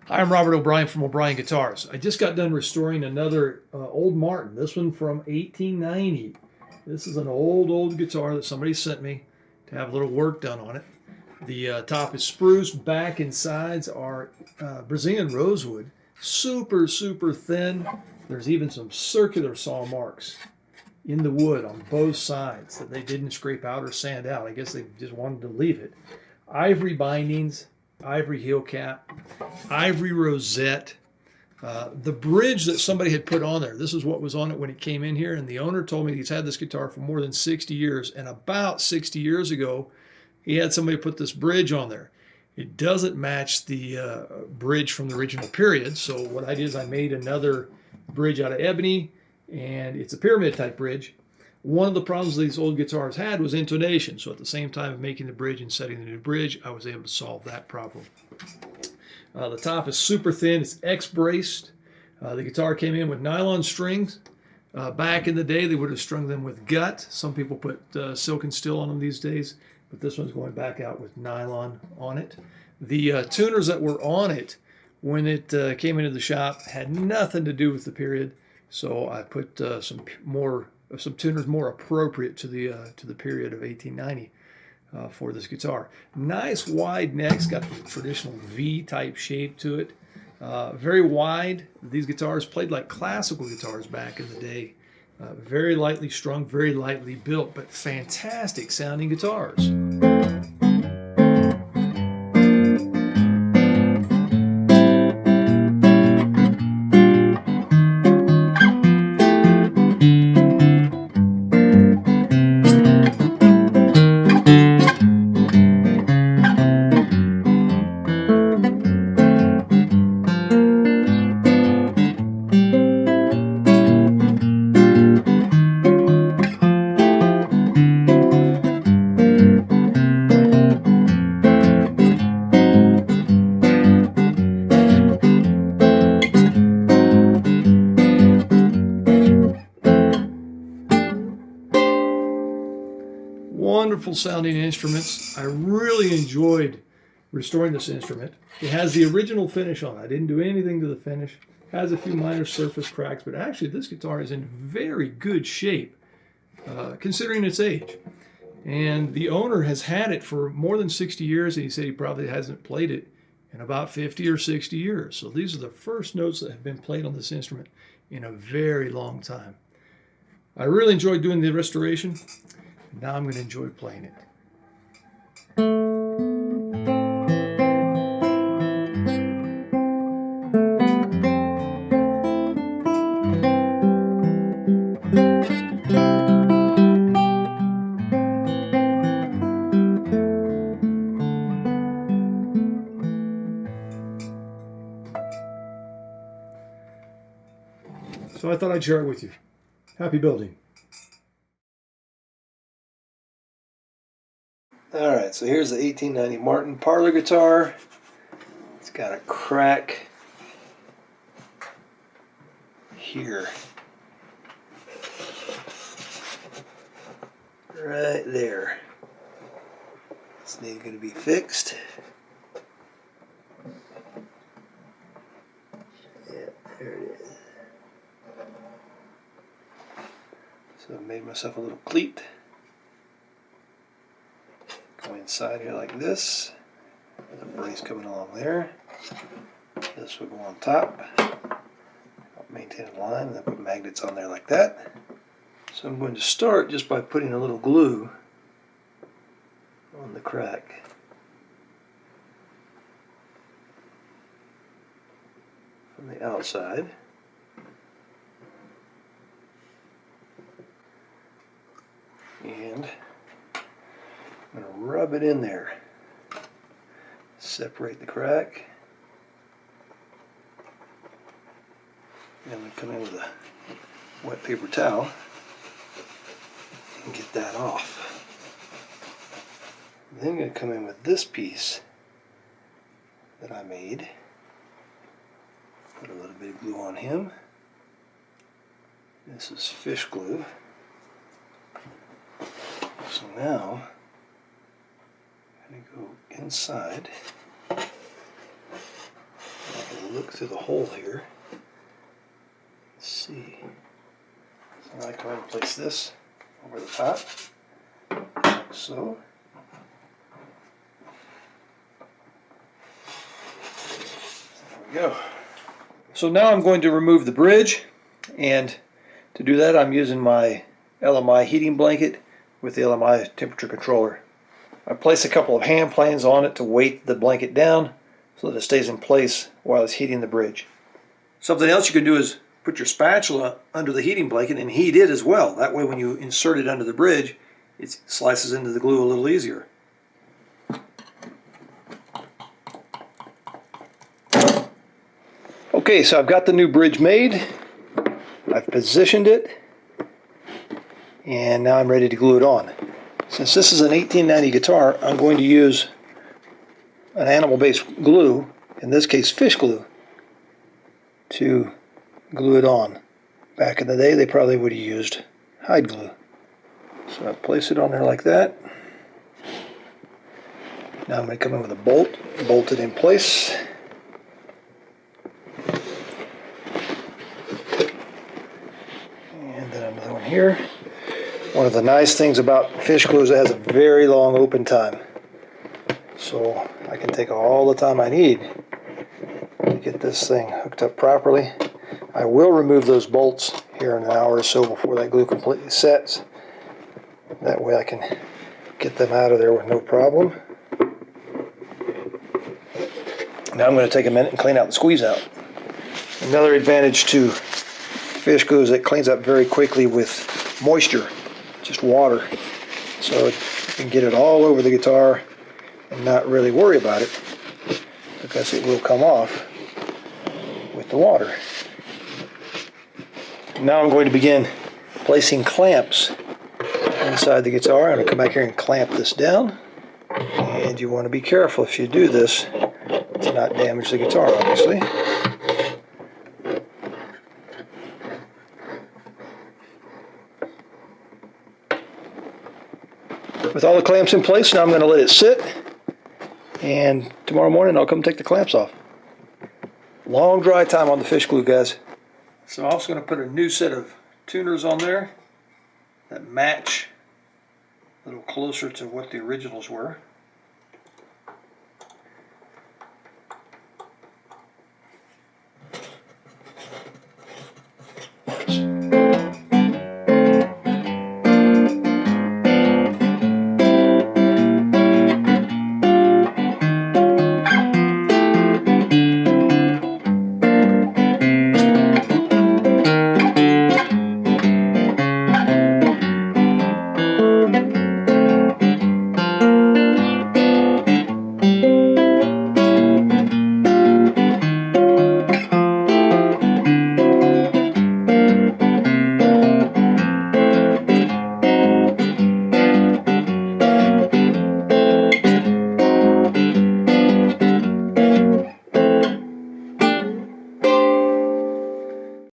Hi, I'm Robert O'Brien from O'Brien Guitars. I just got done restoring another old Martin, this one from 1890. This is an old guitar that somebody sent me to have a little work done on it. The top is spruced, back and sides are Brazilian rosewood, super thin. There's even some circular saw marks in the wood on both sides that they didn't scrape out or sand out. I guess they just wanted to leave it. Ivory bindings, ivory heel cap, ivory rosette. The bridge that somebody had put on there, this is what was on it when it came in here, and the owner told me he's had this guitar for more than 60 years, and about 60 years ago, he had somebody put this bridge on there. It doesn't match the bridge from the original period, so what I did is I made another bridge out of ebony, and it's a pyramid type bridge. One of the problems these old guitars had was intonation, so at the same time of making the bridge and setting the new bridge, I was able to solve that problem. The top is super thin, it's X-braced. The guitar came in with nylon strings. Back in the day, they would have strung them with gut. Some people put silk and steel on them these days, but this one's going back out with nylon on it. The tuners that were on it when it came into the shop had nothing to do with the period, so I put some tuners more appropriate to the period of 1890 for this guitar. Nice wide necks, got the traditional V-type shape to it. Very wide. These guitars played like classical guitars back in the day. Very lightly strung, very lightly built, but fantastic sounding guitars. Wonderful sounding instruments. I really enjoyed restoring this instrument. It has the original finish on it. I didn't do anything to the finish. Has a few minor surface cracks, but actually this guitar is in very good shape considering its age. And the owner has had it for more than 60 years, and he said he probably hasn't played it in about 50 or 60 years. So these are the first notes that have been played on this instrument in a very long time. I really enjoyed doing the restoration. Now I'm going to enjoy playing it. So I thought I'd share it with you. Happy building. Alright, so here's the 1890 Martin parlor guitar. It's got a crack here. Right there. This needs to be fixed. Yeah, there it is. So I made myself a little cleat. Go inside here like this. There's a brace coming along there. This will go on top. I'll maintain a line and then put magnets on there like that. So I'm going to start just by putting a little glue on the crack. From the outside. And I'm going to rub it in there. Separate the crack. And I'm going to come in with a wet paper towel and get that off. Then I'm going to come in with this piece that I made. Put a little bit of glue on him. This is fish glue. So now I'm going to go inside. I'm look through the hole here. Let's see. So now I go ahead and place this over the top, like so. There we go. So now I'm going to remove the bridge, and to do that I'm using my LMI heating blanket with the LMI temperature controller. I place a couple of hand planes on it to weight the blanket down so that it stays in place while it's heating the bridge. Something else you can do is put your spatula under the heating blanket and heat it as well. That way when you insert it under the bridge, it slices into the glue a little easier. Okay, so I've got the new bridge made. I've positioned it, and now I'm ready to glue it on. Since this is an 1890 guitar, I'm going to use an animal-based glue, in this case fish glue, to glue it on. Back in the day they probably would have used hide glue. So I place it on there like that. Now I'm going to come in with a bolt it in place. And then another one here. One of the nice things about fish glue is it has a very long open time. So I can take all the time I need to get this thing hooked up properly. I will remove those bolts here in an hour or so before that glue completely sets. That way I can get them out of there with no problem. Now I'm going to take a minute and clean out the squeeze out. Another advantage to fish glue is it cleans up very quickly with moisture, just water. So you can get it all over the guitar and not really worry about it because it will come off with the water. Now I'm going to begin placing clamps inside the guitar. I'm going to come back here and clamp this down. And you want to be careful if you do this to not damage the guitar, obviously. With all the clamps in place, now I'm going to let it sit, and tomorrow morning I'll come take the clamps off. Long dry time on the fish glue, guys. So I'm also going to put a new set of tuners on there that match a little closer to what the originals were.